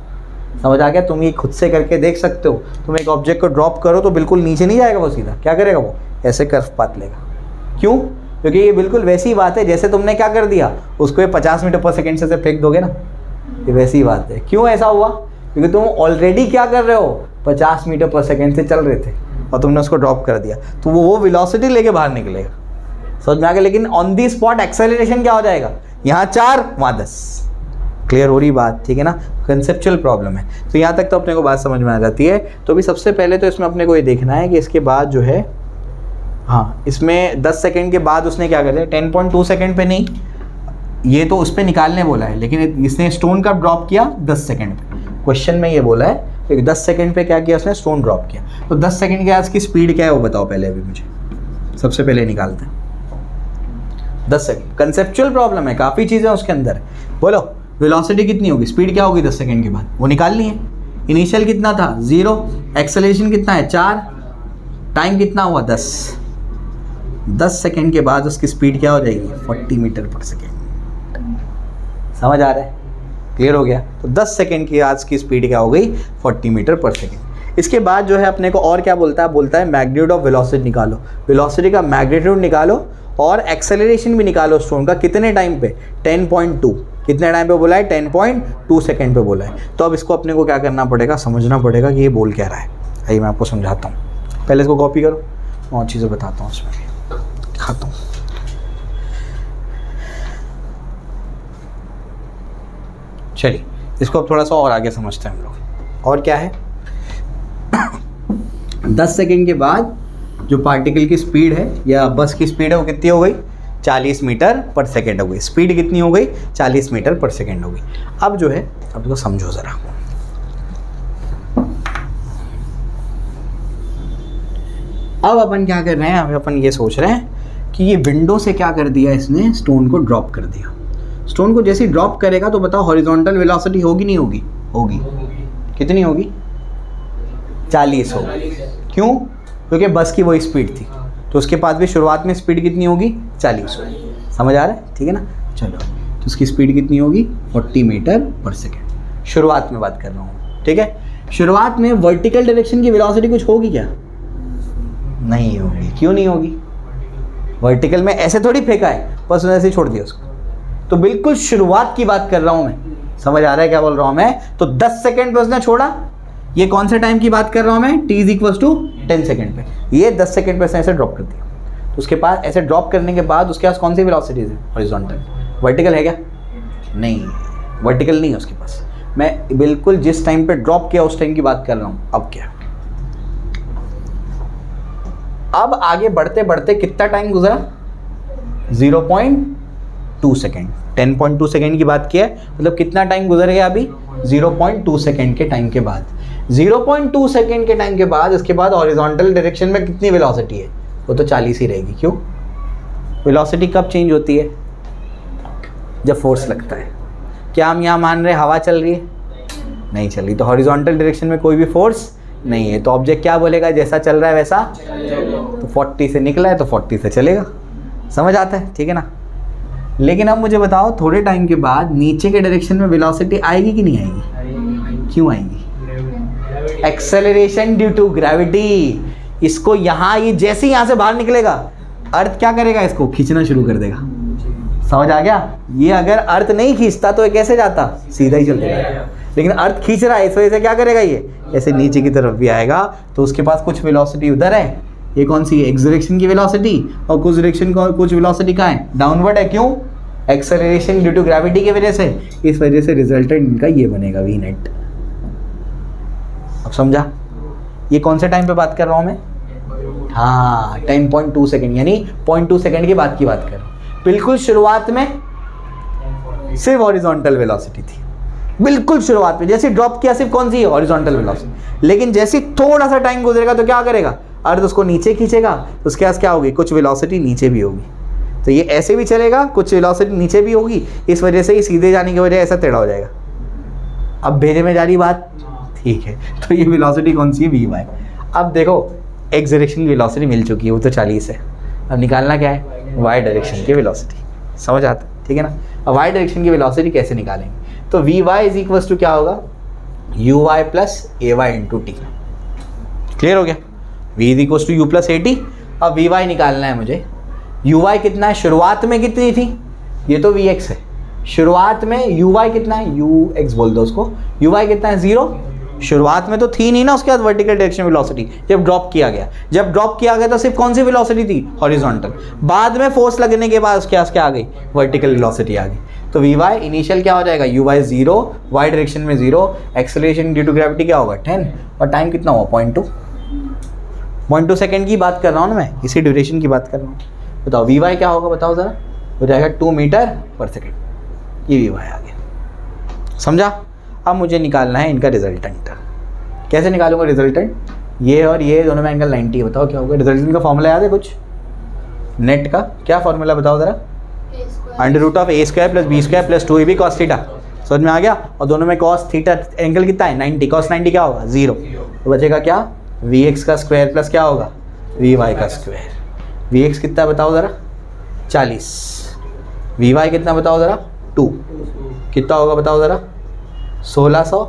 समझ आ गया? तुम ये खुद से करके देख सकते हो। तुम एक ऑब्जेक्ट को ड्रॉप करो तो बिल्कुल नीचे नहीं जाएगा वो, सीधा क्या करेगा वो? ऐसे कर्व पाथ लेगा। क्यों? क्योंकि ये बिल्कुल वैसी बात है जैसे तुमने क्या कर दिया, उसको ये 50 मीटर पर सेकेंड से फेंक दोगे ना, ये वैसी बात है। क्यों ऐसा हुआ? क्योंकि तुम ऑलरेडी क्या कर रहे हो? 50 मीटर पर सेकेंड से चल रहे थे और तुमने उसको ड्रॉप कर दिया, तो वो वेलोसिटी लेके बाहर निकलेगा। समझ में आ गया? लेकिन ऑन दी स्पॉट एक्सेलरेशन क्या हो जाएगा? यहाँ 4 वहाँ 10। क्लियर हो रही बात? ठीक है ना? कंसेप्चुअल प्रॉब्लम है। तो यहाँ तक तो अपने को बात समझ में आ जाती है। तो अभी सबसे पहले तो इसमें अपने को ये देखना है कि इसके बाद जो है, हाँ, इसमें 10 सेकेंड के बाद उसने क्या कर दिया? 10.2 सेकेंड पे नहीं, ये तो उस पर निकालने बोला है, लेकिन इसने स्टोन का ड्रॉप किया 10 सेकेंड पे। क्वेश्चन में ये बोला है कि 10 सेकेंड पे क्या किया उसने? स्टोन ड्रॉप किया। तो 10 सेकेंड के आज की स्पीड क्या है वो बताओ पहले, अभी मुझे सबसे पहले निकालते हैं। 10 सेकेंड कंसेप्चुअल प्रॉब्लम है, काफ़ी चीज़ें उसके अंदर। बोलो वेलोसिटी कितनी होगी, स्पीड क्या होगी 10 सेकेंड के बाद, वो निकालनी है। इनिशियल कितना था? 0। एक्सेलरेशन कितना है? 4। टाइम कितना हुआ? 10। 10 सेकेंड के बाद उसकी स्पीड क्या हो जाएगी? 40 मीटर पर सेकेंड। समझ आ रहा है? क्लियर हो गया? तो 10 सेकेंड की आज की स्पीड क्या हो गई? 40 मीटर पर सेकेंड। इसके बाद जो है अपने को और क्या बोलता है? बोलता है मैग्नीट्यूड ऑफ वेलोसिटी निकालो। वेलोसिटी का मैग्नीट्यूड निकालो और एक्सेलरेशन भी निकालो स्टोन का। कितने टाइम पे? 10.2। कितने टाइम पे बोला है? 10.2 सेकेंड पे बोला है। तो अब इसको अपने को क्या करना पड़ेगा? समझना पड़ेगा कि ये बोल क्या रहा है। आइए मैं आपको समझाता हूँ। पहले इसको कॉपी करो, और चीज़ें बताता हूँ, उसमें दिखाता हूँ। चलिए इसको अब थोड़ा सा और आगे समझते हैं हम लोग। और क्या है? 10 सेकेंड के बाद जो पार्टिकल की स्पीड है या बस की स्पीड है वो कितनी हो गई? 40 मीटर पर सेकेंड हो गई। स्पीड कितनी हो गई? 40 मीटर पर सेकेंड हो गई। अब जो है, अब इसको समझो ज़रा। अब अपन क्या कर रहे हैं? अब अपन ये सोच रहे हैं कि ये विंडो से क्या कर दिया इसने? स्टोन को ड्रॉप कर दिया। स्टोन को जैसे ही ड्रॉप करेगा तो बताओ हॉरिजॉन्टल वेलोसिटी होगी नहीं होगी? होगी। कितनी होगी? 40 होगी। क्यों? क्योंकि बस की वही स्पीड थी, तो उसके पास भी शुरुआत में स्पीड कितनी होगी? 40 होगी। समझ आ रहा है? ठीक है ना? चलो, तो उसकी स्पीड कितनी होगी? 40 मीटर पर सेकेंड। शुरुआत में बात कर रहा हूँ, ठीक है? शुरुआत में वर्टिकल डायरेक्शन की वेलोसिटी कुछ होगी क्या? नहीं होगी। क्यों नहीं होगी? वर्टिकल में ऐसे थोड़ी फेंका है, बस ऐसे ही छोड़ दिया उसको। तो बिल्कुल शुरुआत की बात कर रहा हूँ मैं। समझ आ रहा है क्या बोल रहा हूँ मैं? तो 10 सेकेंड पे उसने छोड़ा। ये कौन से टाइम की बात कर रहा हूँ मैं? t = 10 सेकेंड पे। ये 10 सेकेंड पे उसने ऐसे ड्रॉप कर दिया। तो उसके पास ऐसे ड्रॉप करने के बाद उसके पास कौन सी वेलोसिटीज है? हॉरिजॉन्टल। वर्टिकल है क्या? नहीं, वर्टिकल नहीं है उसके पास। मैं बिल्कुल जिस टाइम पे ड्रॉप किया उस टाइम की बात कर रहा हूँ। अब क्या? अब आगे बढ़ते बढ़ते कितना टाइम गुजरा? 0.2 सेकेंड। 10.2 सेकेंड की बात किया है, मतलब कितना टाइम गुजर गया अभी? 0.2 सेकेंड के टाइम के बाद। 0.2 सेकेंड के टाइम के बाद इसके बाद हॉरिजॉन्टल डायरेक्शन में कितनी वेलोसिटी है? वो तो 40 ही रहेगी। क्यों? वेलोसिटी कब चेंज होती है? जब फोर्स लगता है। क्या हम यहाँ मान रहे हवा चल रही है? नहीं चल रही, तो हॉरिजॉन्टल डायरेक्शन में कोई भी फोर्स नहीं है, तो ऑब्जेक्ट क्या बोलेगा? जैसा चल रहा है वैसा। तो 40 से निकला है तो 40 से चलेगा। समझ आता है? ठीक है ना। लेकिन अब मुझे बताओ, थोड़े टाइम के बाद नीचे के डायरेक्शन में वेलोसिटी आएगी कि नहीं आएगी? क्यों आएगी? Acceleration due to gravity. इसको यहाँ, ये जैसे ही यहाँ से बाहर निकलेगा, अर्थ क्या करेगा? इसको खींचना शुरू कर देगा। समझ आ गया? ये अगर अर्थ नहीं खींचता तो ये कैसे जाता? सीधा ही चल जाएगा। लेकिन अर्थ खींच रहा है, इस वजह से क्या करेगा? ये ऐसे नीचे की तरफ भी आएगा, तो उसके पास कुछ वेलोसिटी उधर है। ये कौन सी है? एक्स डायरेक्शन की वेलोसिटी, और कुछ डायरेक्शन को कुछ वेलोसिटी कहाँ है? डाउनवर्ड है। क्यों? एक्सेलरेशन ड्यू टू ग्रेविटी की वजह से। इस वजह से रिजल्टेंट इनका ये बनेगा वी नेट। अब समझा? ये कौन से टाइम पे बात कर रहा हूँ मैं? हाँ, 10.2 सेकेंड, यानी 0.2 सेकेंड के बाद की बात कर रहा हूँ। बिल्कुल शुरुआत में सिर्फ हॉरिजॉन्टल वेलोसिटी थी, बिल्कुल शुरुआत में। जैसे ड्रॉप किया सिर्फ कौन सी? Horizontal velocity. लेकिन जैसे थोड़ा सा टाइम गुजरेगा तो क्या करेगा? अर्थ उसको नीचे खींचेगा, तो उसके पास क्या होगी? कुछ वेलोसिटी नीचे भी होगी। तो ये ऐसे भी चलेगा, कुछ वेलोसिटी नीचे भी होगी, इस वजह से ही सीधे जाने की वजह ऐसा टेढ़ा हो जाएगा। अब भेजे में जा रही बात? ठीक है, तो ये वेलोसिटी कौन सी है? V Y. अब देखो, एक्स डायरेक्शन की वेलोसिटी मिल चुकी है, वो तो 40 है। अब निकालना क्या है? वाई डायरेक्शन की वेलोसिटी। समझ आता है? ठीक है ना। अब वाई डायरेक्शन की वेलोसिटी कैसे निकालेंगे? तो V Y is equals to क्या होगा? U Y plus A Y into T. Clear हो गया? V is equals to U plus A T. अब वी वाई निकालना है मुझे। यू वाई कितना है? शुरुआत में कितनी थी? ये तो वी एक्स है। शुरुआत में यू वाई कितना है? यू एक्स बोल दो उसको। यू वाई कितना है? 0। शुरुआत में तो थी नहीं ना उसके बाद वर्टिकल डायरेक्शन वेलोसिटी, जब ड्रॉप किया गया। जब ड्रॉप किया गया तो सिर्फ कौन सी वेलोसिटी थी? हॉरिजॉन्टल। बाद में फोर्स लगने के बाद उसके पास क्या आ गई? वर्टिकल वेलोसिटी आ गई। तो वी वाई इनिशियल क्या हो जाएगा? यू वाई 0, वाई डायरेक्शन में 0, एक्सेलरेशन ड्यू टू ग्रेविटी क्या होगा? 10, और टाइम कितना हुआ? 0.2 सेकेंड की बात कर रहा हूँ ना मैं, इसी ड्यूरेशन की बात कर रहा हूँ। बताओ वी वाई क्या होगा? बताओ ज़रा। हो जाएगा 2 मीटर पर सेकेंड। ये वी वाई आ गया। समझा? अब मुझे निकालना है इनका रिजल्टेंट। कैसे निकालूंगा रिजल्टेंट? ये और ये दोनों में एंगल 90। बताओ क्या होगा? रिजल्टेंट का फॉर्मूला याद है कुछ? नेट का क्या फॉर्मूला बताओ ज़रा? Under root of A square plus B square plus 2ab cos theta. समझ में आ गया? और दोनों में कॉस थीटा एंगल कितना है? 90। कॉस 90 क्या होगा? 0। तो बचेगा क्या? वी एक्स का स्क्वायर प्लस क्या होगा? वी वाई का स्क्वायर। वी एक्स कितना बताओ ज़रा? 40। वी वाई कितना बताओ ज़रा? 2। कितना होगा बताओ ज़रा? 1600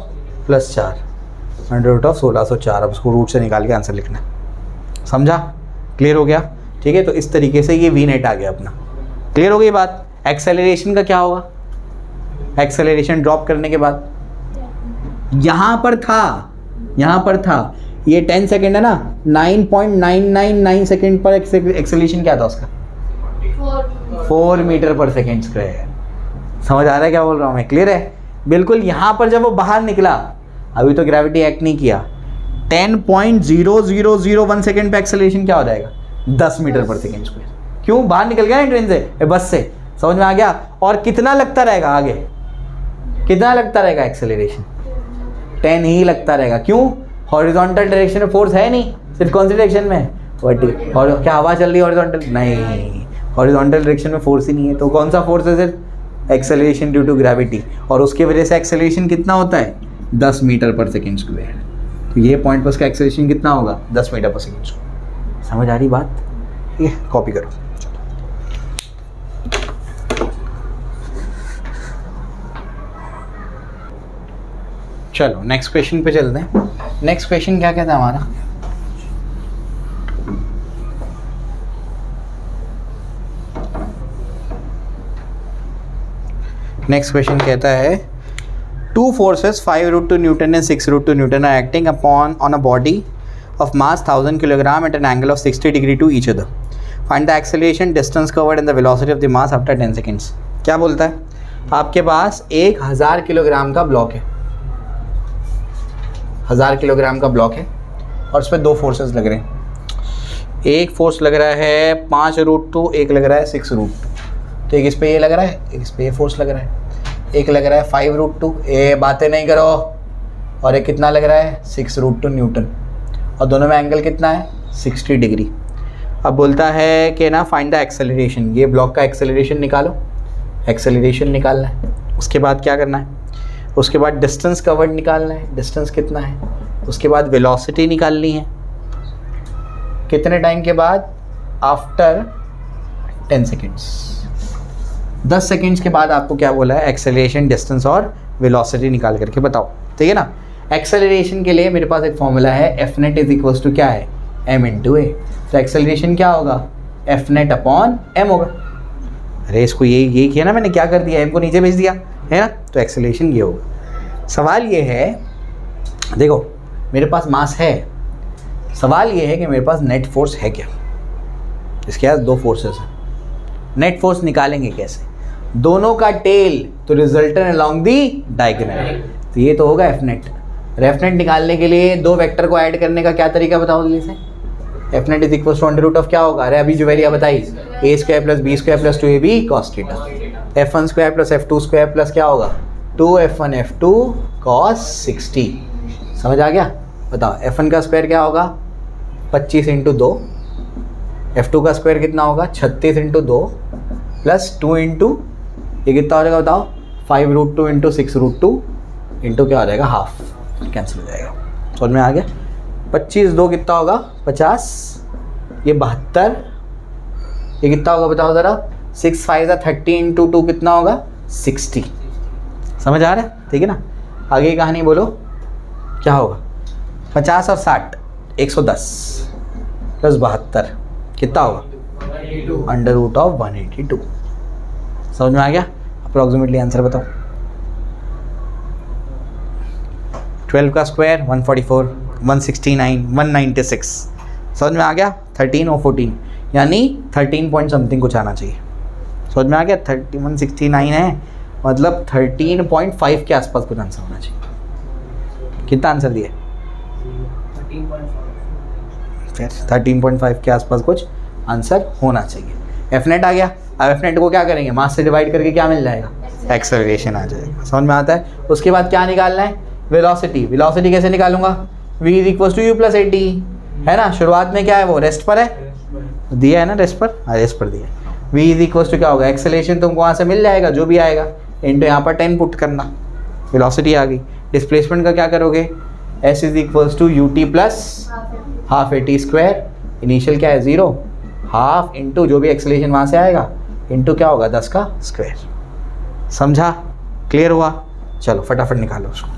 प्लस 4, अंडर रूट ऑफ 1604। अब उसको रूट से निकाल के आंसर लिखना है। समझा? क्लियर हो गया? ठीक है, तो इस तरीके से ये वी नेट आ गया अपना। क्लियर हो गई बात? एक्सेलरेशन का क्या होगा? एक्सेलरेशन ड्रॉप करने के बाद यहाँ पर था ये 10 सेकेंड है ना, 9.999 सेकेंड पर एक्सेलरेशन क्या था उसका? 4 मीटर पर सेकेंड स्क्वायर। समझ आ रहा है क्या बोल रहा हूँ मैं? क्लियर है? बिल्कुल। यहाँ पर जब वो बाहर निकला, अभी तो ग्रेविटी एक्ट नहीं किया, 10.0001 सेकेंड पे एक्सेलरेशन क्या हो जाएगा? 10 मीटर पर सेकेंड स्क्वायर। क्यों? बाहर निकल गया ना ट्रेन से, बस से। समझ में आ गया? और कितना लगता रहेगा आगे? कितना लगता रहेगा एक्सेलरेशन? 10 ही लगता रहेगा। क्यों? हॉरिजॉन्टल डायरेक्शन में फोर्स है नहीं, सिर्फ कौन सी डायरेक्शन में? वर्टिकल। और क्या हवा चल रही है हॉरिजॉन्टल? नहीं, हॉरिजॉन्टल डायरेक्शन में फोर्स ही नहीं है। तो कौन सा फोर्स है? सिर्फ एक्सेलरेशन ड्यू टू ग्रेविटी। और उसके वजह से एक्सेलरेशन कितना होता है? 10 मीटर पर सेकेंड स्क्वायर। तो ये पॉइंट पर उसका एक्सेलरेशन कितना होगा? 10 मीटर पर सेकेंड स्क्वायर। समझ आ रही बात? ये कॉपी करो। चलो नेक्स्ट क्वेश्चन पे चलते हैं। नेक्स्ट क्वेश्चन क्या कहता है हमारा? नेक्स्ट क्वेश्चन कहता है, two forces 5√2 newton and 6√2 newton are acting upon on a body of mass 1000 kilogram at an angle of 60 degree to each other. Find the acceleration, distance covered and the velocity of the mass after 10 seconds. क्या बोलता है? आपके पास 1000 kilogram का block है, 1000 kilogram का block है और उस पर 2 फोर्सेस लग रहे हैं। एक फोर्स लग रहा है 5√2, एक लग रहा है 6√2। तो एक इस पे ये लग रहा है, एक इस पे ये फोर्स लग रहा है। एक लग रहा है 5√2, ये बातें नहीं करो, और एक कितना लग रहा है 6√2 न्यूटन, और दोनों में एंगल कितना है 60 डिग्री। अब बोलता है कि ना फाइंड द एक्सेलरेशन, ये ब्लॉक का एक्सेलरेशन निकालो, एक्सेलरेशन निकालना है। उसके बाद क्या करना है, उसके बाद डिस्टेंस कवर्ड निकालना है, डिस्टेंस कितना है। उसके बाद वेलोसिटी निकालनी है, कितने टाइम के बाद, आफ्टर 10 सेकेंड्स, 10 सेकेंड्स के बाद आपको क्या बोला है, एक्सेलरेशन, डिस्टेंस और वेलोसिटी निकाल करके बताओ, ठीक है ना। एक्सेलरेशन के लिए मेरे पास एक फॉर्मूला है, F net is equals to क्या है, एम इंटू ए। तो एक्सेलरेशन क्या होगा, एफ नेट अपॉन एम होगा। अरे इसको यही किया ना मैंने, क्या कर दिया, एम को नीचे भेज दिया है ना, तो एक्सेलरेशन ये होगा। सवाल ये है, देखो मेरे पास मास है, सवाल ये है कि मेरे पास नेट फोर्स है क्या। इसके पास दो फोर्सेस हैं, नेट फोर्स निकालेंगे कैसे, दोनों का टेल तो रिजल्टेंट अलोंग दी डायगोनल, तो ये तो होगा एफ नेट। एफ नेट निकालने के लिए दो वेक्टर को ऐड करने का क्या तरीका बताओ जल्दी से। F net is equal to under root of क्या होगा, अरे अभी जो वैल्यू बताई, A square plus B square plus 2ab cos theta, f1 square plus f2 square plus क्या होगा 2f1 f2 कॉस 60। समझ आ गया, बताओ f1 का स्क्वायर क्या होगा 25 इंटू 2, f2 का स्क्वायर कितना होगा 36 इंटू 2 प्लस 2 इंटू ये कितना हो जाएगा बताओ 5√2 इंटू 6√2 इंटू क्या हो जाएगा हाफ, कैंसिल हो जाएगा। समझ में आ गया, 25 2 कितना होगा 50, ये 72, ये कितना होगा बताओ ज़रा 6 5 30 इंटू 2 कितना होगा 60। समझ आ रहा है, ठीक है ना। आगे की कहानी बोलो क्या होगा, 50 और 60 110 प्लस 72 कितना होगा अंडर रूट ऑफ 182। समझ में आ गया, अप्रॉक्सीमेटली आंसर बताओ। 12 का स्क्वायर 144, 169, 196। समझ में आ गया, 13 और 14 यानी 13 पॉइंट समथिंग कुछ आना चाहिए। समझ में आ गया, 169 है मतलब 13.5 के आसपास कुछ आंसर होना चाहिए। कितना आंसर दिया, 13.5 के आसपास कुछ आंसर होना चाहिए। एफ नेट आ गया, अब एफ नेट को क्या करेंगे, मास से डिवाइड करके क्या मिल जाएगा, एक्सेलरेशन आ जाएगा। समझ में आता है। उसके बाद क्या निकालना है, वेलोसिटी। वेलोसिटी कैसे निकालूंगा, v is equal to U plus A T, है ना। शुरुआत में क्या है वो रेस्ट पर है, दिया है ना रेस्ट पर, रेस्ट पर दिया। v इज इक्वल टू क्या होगा, एक्सेलरेशन तुमको वहाँ से मिल जाएगा जो भी आएगा, इंटू यहाँ पर 10 पुट करना, वेलोसिटी आ गई। डिस्प्लेसमेंट का क्या करोगे, s is equal to U T plus half A T square, initial क्या है 0, हाफ इंटू जो भी एक्सेलरेशन वहाँ से आएगा इंटू क्या होगा 10 का स्क्वायर। समझा, क्लियर हुआ, चलो फटाफट निकालो उसको।